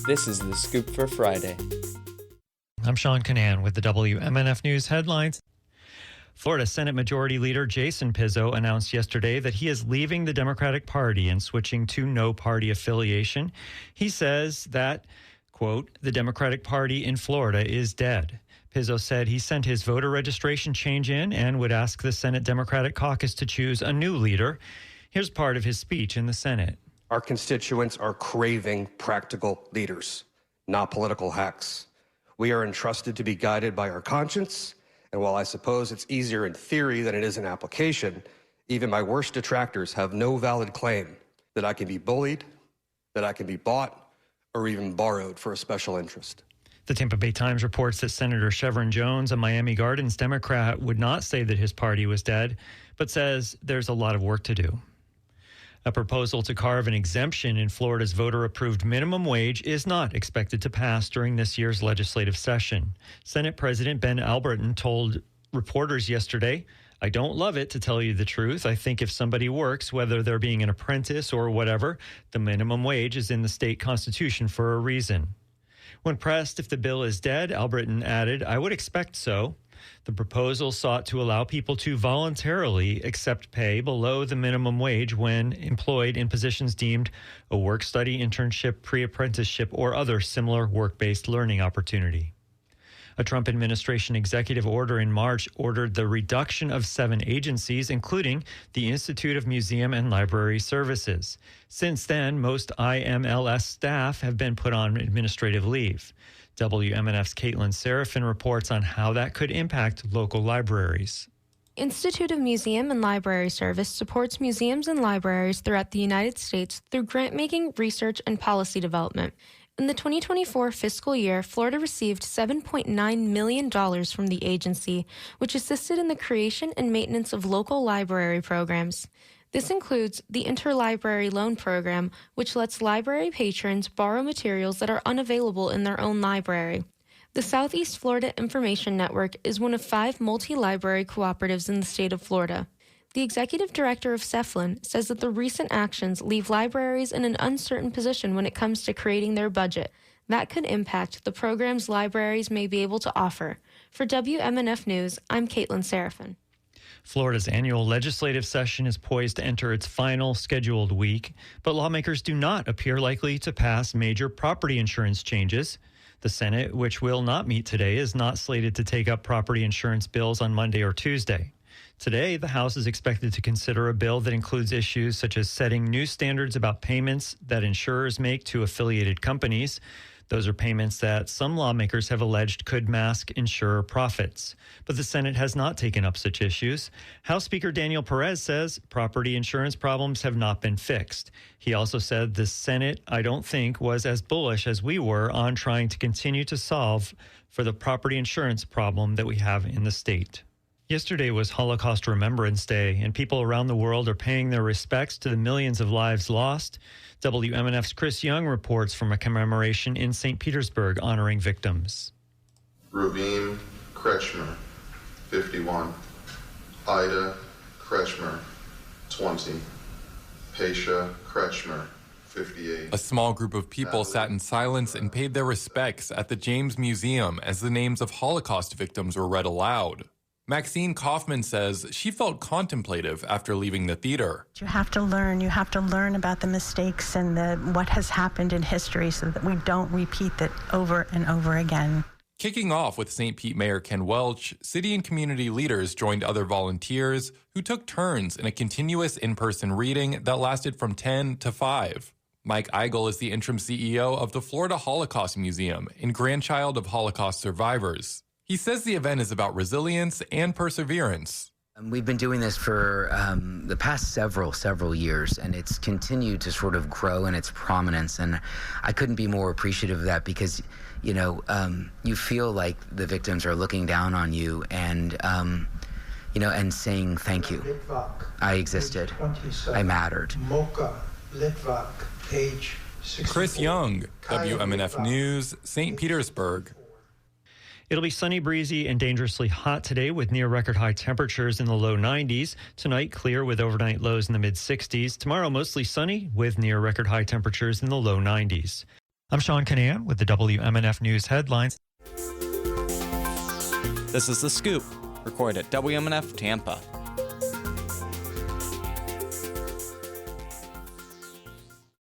This is The Scoop for Friday. I'm Sean Canan with the WMNF News headlines. Florida Senate Majority Leader Jason Pizzo announced yesterday that he is leaving the Democratic Party and switching to no party affiliation. He says that, quote, the Democratic Party in Florida is dead. Pizzo said he sent his voter registration change in and would ask the Senate Democratic Caucus to choose a new leader. Here's part of his speech in the Senate. Our constituents are craving practical leaders, not political hacks. We are entrusted to be guided by our conscience, and while I suppose it's easier in theory than it is in application, even my worst detractors have no valid claim that I can be bullied, that I can be bought, or even borrowed for a special interest. The Tampa Bay Times reports that Senator Chevron Jones, a Miami Gardens Democrat, would not say that his party was dead, but says there's a lot of work to do. A proposal to carve an exemption in Florida's voter-approved minimum wage is not expected to pass during this year's legislative session. Senate President Ben Alberton told reporters yesterday, I don't love it, to tell you the truth. I think if somebody works, whether they're being an apprentice or whatever, the minimum wage is in the state constitution for a reason. When pressed if the bill is dead, Alberton added, I would expect so. The proposal sought to allow people to voluntarily accept pay below the minimum wage when employed in positions deemed a work-study, internship, pre-apprenticeship, or other similar work-based learning opportunity. A Trump administration executive order in March ordered the reduction of 7 agencies, including the Institute of Museum and Library Services. Since then, most IMLS staff have been put on administrative leave. WMNF's Caitlin Serafin reports on how that could impact local libraries. Institute of Museum and Library Service supports museums and libraries throughout the United States through grant-making, research, and policy development. In the 2024 fiscal year, Florida received $7.9 million from the agency, which assisted in the creation and maintenance of local library programs. This includes the Interlibrary Loan Program, which lets library patrons borrow materials that are unavailable in their own library. The Southeast Florida Information Network is one of 5 multi-library cooperatives in the state of Florida. The executive director of Cephlin says that the recent actions leave libraries in an uncertain position when it comes to creating their budget. That could impact the programs libraries may be able to offer. For WMNF News, I'm Caitlin Serafin. Florida's annual legislative session is poised to enter its final scheduled week, but lawmakers do not appear likely to pass major property insurance changes. The Senate, which will not meet today, is not slated to take up property insurance bills on Monday or Tuesday. Today, the House is expected to consider a bill that includes issues such as setting new standards about payments that insurers make to affiliated companies. Those are payments that some lawmakers have alleged could mask insurer profits. But the Senate has not taken up such issues. House Speaker Daniel Perez says property insurance problems have not been fixed. He also said the Senate, I don't think, was as bullish as we were on trying to continue to solve for the property insurance problem that we have in the state. Yesterday was Holocaust Remembrance Day, and people around the world are paying their respects to the millions of lives lost. WMNF's Chris Young reports from a commemoration in St. Petersburg honoring victims. Ravine Kretschmer, 51. Ida Kretschmer, 20. Pesha Kretschmer, 58. A small group of people sat in silence and paid their respects at the James Museum as the names of Holocaust victims were read aloud. Maxine Kaufman says she felt contemplative after leaving the theater. You have to learn about the mistakes and what has happened in history so that we don't repeat it over and over again. Kicking off with St. Pete Mayor Ken Welch, city and community leaders joined other volunteers who took turns in a continuous in-person reading that lasted from 10 to 5. Mike Eigel is the interim CEO of the Florida Holocaust Museum and grandchild of Holocaust survivors. He says the event is about resilience and perseverance. We've been doing this for the past several years, and it's continued to sort of grow in its prominence. And I couldn't be more appreciative of that because, you feel like the victims are looking down on you and, and saying thank you. I existed. I mattered. Chris Young, WMNF News, St. Petersburg. It'll be sunny, breezy, and dangerously hot today with near record high temperatures in the low 90s. Tonight, clear with overnight lows in the mid 60s. Tomorrow, mostly sunny with near record high temperatures in the low 90s. I'm Sean Canan with the WMNF News headlines. This is The Scoop, recorded at WMNF Tampa.